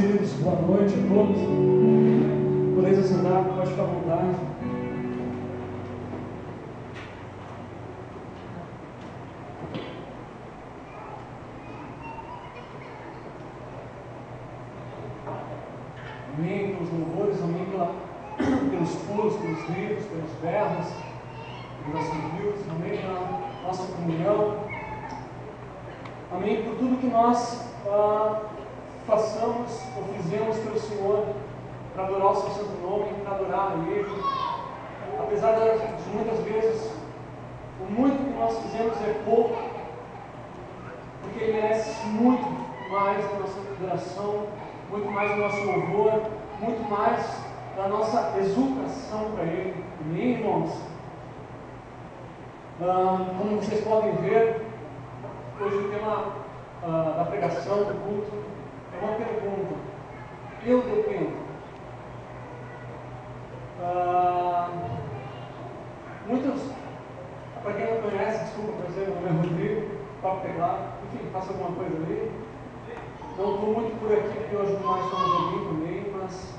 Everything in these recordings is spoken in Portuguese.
queridos, boa noite a todos. Podeis assentar, pode ficar à vontade. Amém pelos louvores, amém pelos pulos, pelos gritos, pelos berros, pelos assobios, amém pela nossa comunhão, amém por tudo que nós façamos ou fizemos pelo Senhor para adorar o seu santo nome, para adorar a Ele. Apesar de muitas vezes o muito que nós fizemos é pouco, porque Ele merece muito mais da nossa adoração, muito mais do nosso louvor, muito mais da nossa exultação para Ele. Amém, irmãos? Como vocês podem ver, hoje o tema da pregação, do culto, é uma pergunta. Eu dependo. Muitos, para quem não conhece, desculpa prazer, meu nome é Rodrigo, papo pegar, enfim, faça alguma coisa ali. Não estou muito por aqui, porque hoje nós estamos aqui também, mas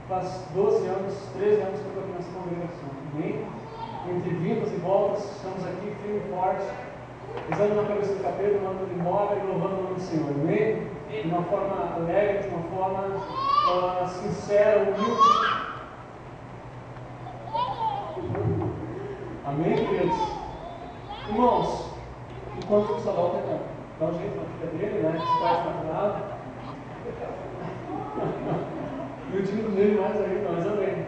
faz 12 anos, 13 anos que eu estou aqui nessa congregação. Amém? Entre vindas e voltas, estamos aqui firme e forte, pisando na cabeça do capeta, mandando ele embora e louvando o nome do Senhor. Amém? De uma forma alegre, de uma forma sincera, humilde. Amém, queridos? Irmãos, enquanto o Salão tenta dar um jeito na filha dele, né? Que está atrasado. E o time dele mais ainda, mas amém.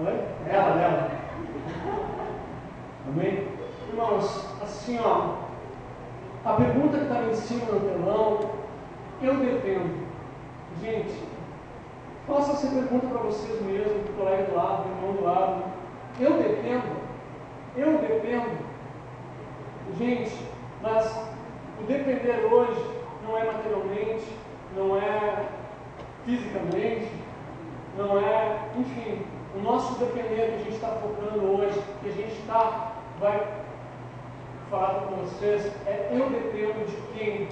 Oi? Ela. Amém? Irmãos, assim ó, a pergunta que está em cima no telão, eu dependo. Gente, faça essa pergunta para vocês mesmos, para o colega do lado, para o irmão do lado. Eu dependo. Gente, mas o depender hoje não é materialmente, não é fisicamente, não é, enfim, o nosso depender que a gente está focando hoje, que a gente vai falar com vocês, é eu dependo de quem?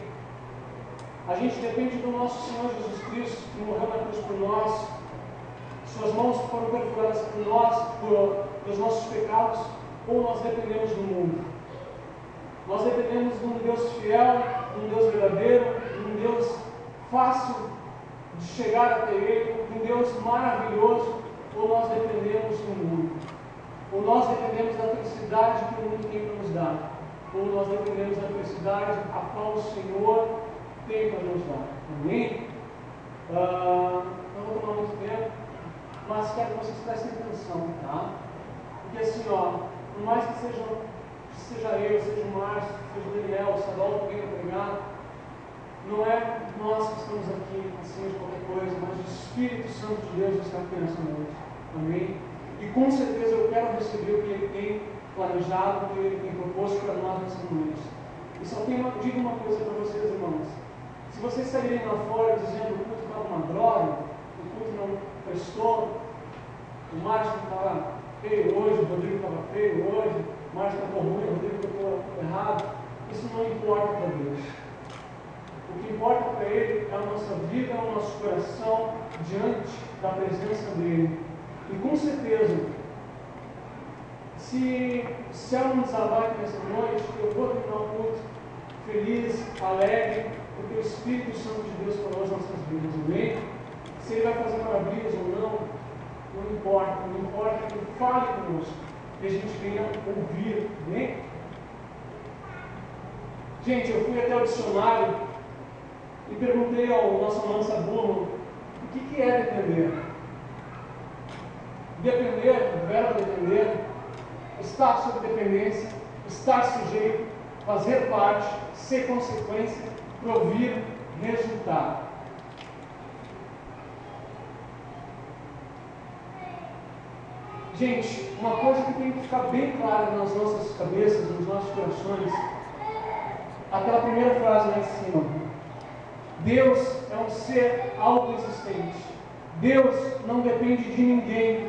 A gente depende do nosso Senhor Jesus Cristo, que morreu na cruz por nós, suas mãos foram perfuradas por nós, pelos nossos pecados, ou nós dependemos do mundo? Nós dependemos de um Deus fiel, de um Deus verdadeiro, de um Deus fácil de chegar até Ele, de um Deus maravilhoso, ou nós dependemos do mundo? Ou nós dependemos da felicidade que o mundo tem para nos dar? Ou nós dependemos da felicidade a qual o Senhor tem para nos dar? Amém? Não vou tomar muito tempo, mas quero que vocês prestem atenção, tá? Porque assim, ó, por mais que seja eu, seja o Márcio, seja o Daniel, o Sadol que vem pregar, não é nós que estamos aqui acima de qualquer coisa, mas o Espírito Santo de Deus está aqui nessa noite. Amém? E com certeza eu quero receber o que Ele tem planejado, o que Ele tem proposto para nós nessa noite. E só digo uma coisa para vocês, irmãos. Se vocês saírem lá fora dizendo que o culto estava uma droga, o culto não prestou, o Márcio estava feio hoje, o Rodrigo estava feio hoje, o Márcio estava ruim, o Rodrigo estava errado, isso não importa para Deus. O que importa para Ele é a nossa vida, o nosso coração diante da presença dEle. E com certeza, se o céu não desabar aqui nessa noite, eu vou terminar o culto feliz, alegre, porque o Espírito Santo de Deus falou as nossas vidas. Amém? Se Ele vai fazer maravilhas ou não importa. Não importa que Ele fale conosco, que a gente venha ouvir. Amém? Gente, eu fui até o dicionário e perguntei ao nosso amado Sabuno o que é depender. Depender, o verbo depender, estar sob dependência, estar sujeito, fazer parte, ser consequência, provir, resultado. Gente, uma coisa que tem que ficar bem clara nas nossas cabeças, nos nossos corações, aquela primeira frase lá em cima: Deus é um ser autoexistente. Deus não depende de ninguém.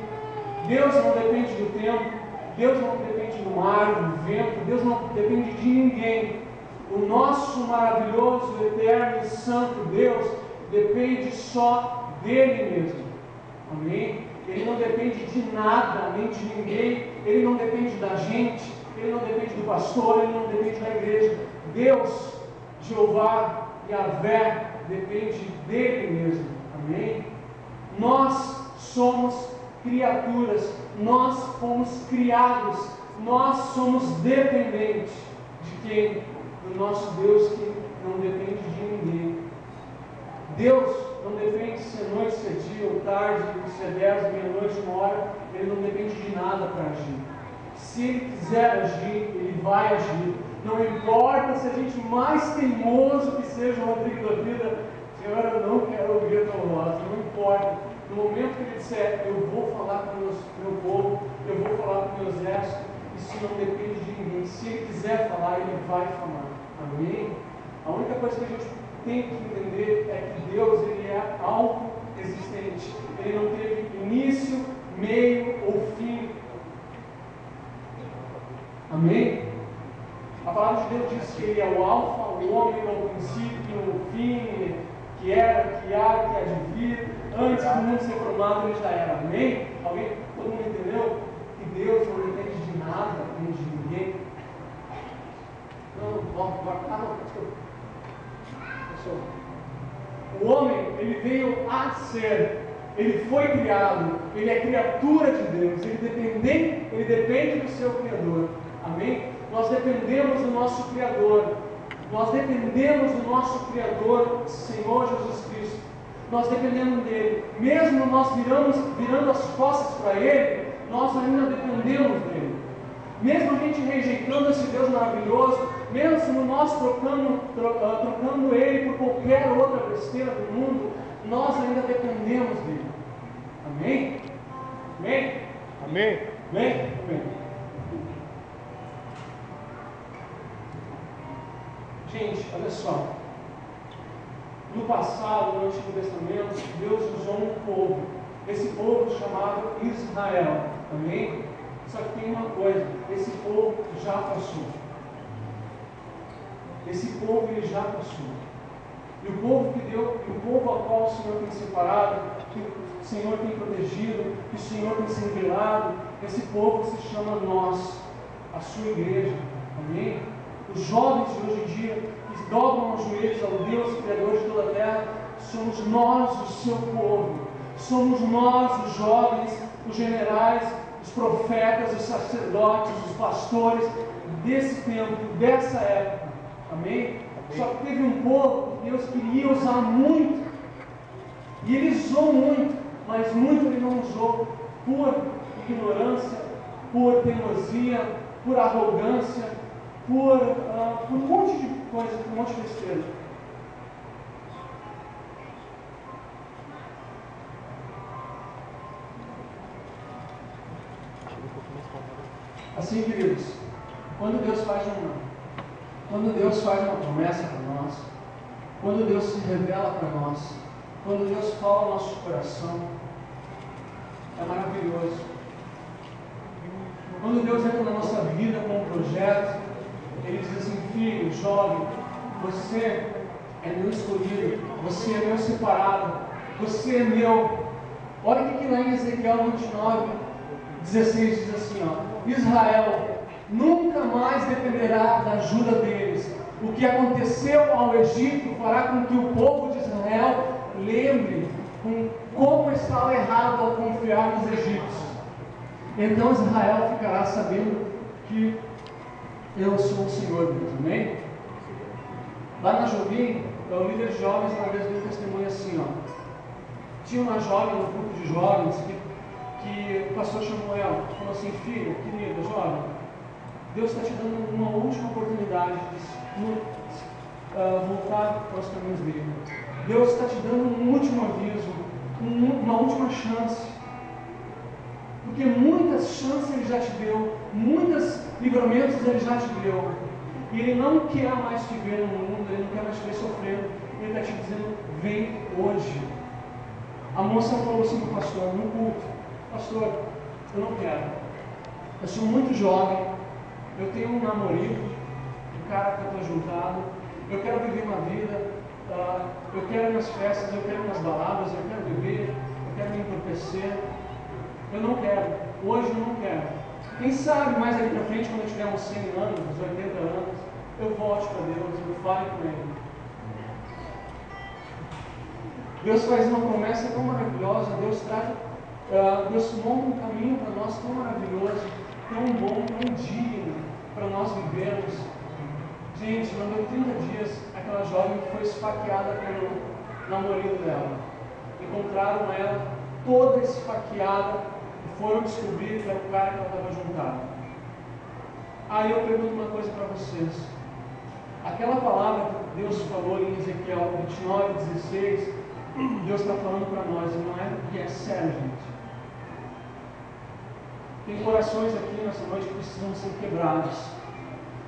Deus não depende do tempo. Deus não depende do mar, do vento. Deus não depende de ninguém. O nosso maravilhoso, eterno e santo Deus depende só dele mesmo. Amém? Ele não depende de nada, nem de ninguém. Ele não depende da gente. Ele não depende do pastor. Ele não depende da igreja. Deus, Jeová, Yahvé, depende dele mesmo. Amém? Nós somos criaturas. Nós fomos criados. Nós somos dependentes de quem? Do nosso Deus, que não depende de ninguém. Deus não depende se é noite, se é dia ou tarde, se é 10, meia-noite, 1 hora. Ele não depende de nada para agir. Se Ele quiser agir, Ele vai agir. Não importa se a gente mais teimoso que seja o Rodrigo da vida, Senhor, eu não quero ouvir a tua voz. Não importa. No momento que Ele disser, eu vou falar com o meu povo, eu vou falar com o meu exército, isso não depende de ninguém. Se Ele quiser falar, Ele vai falar. Amém? A única coisa que a gente tem que entender é que Deus, Ele é autoexistente. Ele não teve início, meio ou fim. Amém? A palavra de Deus diz que Ele é o alfa, o ômega, o princípio, o fim, que era, que há, que há de vir. Antes do mundo ser formado, Ele já era. Amém? Alguém? Todo mundo entendeu? Que Deus não depende de nada, nem de ninguém. O homem, ele veio a ser, ele foi criado, ele é criatura de Deus, ele depende do seu Criador. Amém? Nós dependemos do nosso Criador. Nós dependemos do nosso Criador, Senhor Jesus Cristo. Nós dependemos dele. Mesmo nós virando as costas para ele, nós ainda dependemos dele. Mesmo a gente rejeitando esse Deus maravilhoso, mesmo nós trocando Ele por qualquer outra besteira do mundo, nós ainda dependemos dele. Amém? Amém? Amém. Amém? Amém. Gente, olha só. No passado, no Antigo Testamento, Deus usou um povo. Esse povo chamado Israel. Amém? Só que tem uma coisa, esse povo já passou. Esse povo ele já passou. E o povo o povo ao qual o Senhor tem separado, que o Senhor tem protegido, que o Senhor tem se revelado, esse povo se chama nós, a sua igreja. Amém? Os jovens de hoje em dia, que dobram os joelhos ao Deus, Criador de toda a terra, somos nós, o seu povo. Somos nós, os jovens, os generais, os profetas, os sacerdotes, os pastores desse tempo, dessa época. Amém? Só que teve um povo que Deus queria usar muito. E Ele usou muito, mas muito Ele não usou por ignorância, por teimosia, por arrogância, por um monte de coisa, um monte de besteira. Assim, queridos, quando Deus faz uma promessa para nós, quando Deus se revela para nós, quando Deus fala ao nosso coração, é maravilhoso. Quando Deus entra na nossa vida com um projeto, Ele diz assim: filho, jovem, você é meu escolhido, você é meu separado, você é meu. Olha o que lá em Ezequiel 29, 16 diz assim, Israel nunca mais dependerá da ajuda deles. O que aconteceu ao Egito fará com que o povo de Israel lembre como estava errado ao confiar nos egípcios. Então Israel ficará sabendo que eu sou o Senhor Deus. Amém? Lá na Jovim, o líder de jovens uma vez deu testemunho assim, tinha uma jovem no grupo de jovens que o pastor chamou ela, falou assim: filha, querida, jovem, Deus está te dando uma última oportunidade de voltar para os caminhos dele. Deus está te dando um último aviso, uma última chance. Porque muitas chances Ele já te deu, muitos livramentos Ele já te deu. E Ele não quer mais te ver no mundo, Ele não quer mais te ver sofrendo. Ele está te dizendo: vem hoje. A moça falou assim para o pastor, no culto: pastor, eu não quero. Eu sou muito jovem, eu tenho um namorado, um cara que eu estou juntado, eu quero viver uma vida, eu quero ir nas festas, eu quero ir nas baladas, eu quero beber, eu quero me entorpecer. Eu não quero, hoje eu não quero. Quem sabe mais ali para frente, quando eu tiver uns 100 anos, uns 80 anos, eu volte para Deus, eu fale com Ele. Deus faz uma promessa tão maravilhosa, Deus monta um caminho para nós tão maravilhoso, tão bom, tão digno para nós vivermos. Gente, não deu 30 dias, aquela jovem foi esfaqueada pelo namorado dela. Encontraram ela toda esfaqueada e foram descobrir que era o cara que ela estava juntada. Aí eu pergunto uma coisa para vocês. Aquela palavra que Deus falou em Ezequiel 29:16, Deus está falando para nós, não é? E é sério, gente. Tem corações aqui nessa noite que precisam ser quebrados.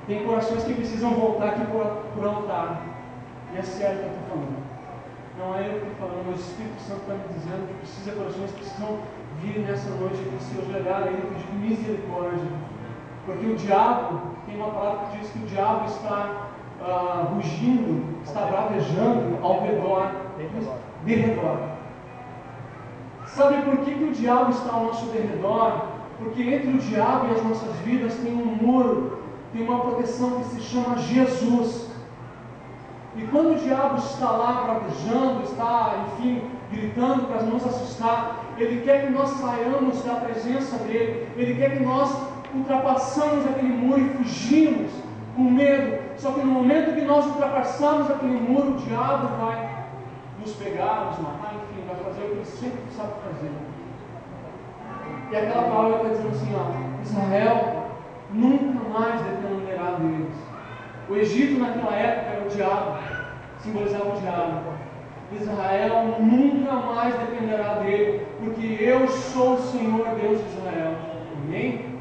Tem corações que precisam voltar aqui por altar. E é sério que eu estou falando. Não é eu que estou falando, mas o Espírito Santo está me dizendo que corações precisam vir nessa noite aqui, se eu olhar a Ele e pedir misericórdia. Porque o diabo, tem uma palavra que diz que o diabo está rugindo, está bravejando ao redor, de redor. Sabe por que o diabo está ao nosso derredor? Porque entre o diabo e as nossas vidas tem um muro, tem uma proteção que se chama Jesus. E quando o diabo está lá bravejando, está, enfim, gritando para nos assustar, ele quer que nós saiamos da presença dele, ele quer que nós ultrapassamos aquele muro e fugimos com medo. Só que no momento que nós ultrapassamos aquele muro, o diabo vai nos pegar, nos matar, enfim, vai fazer o que ele sempre sabe fazer. E aquela palavra está dizendo assim, Israel nunca mais dependerá deles. O Egito naquela época era o diabo, simbolizava o diabo. Israel nunca mais dependerá dele, porque eu sou o Senhor Deus de Israel. Amém?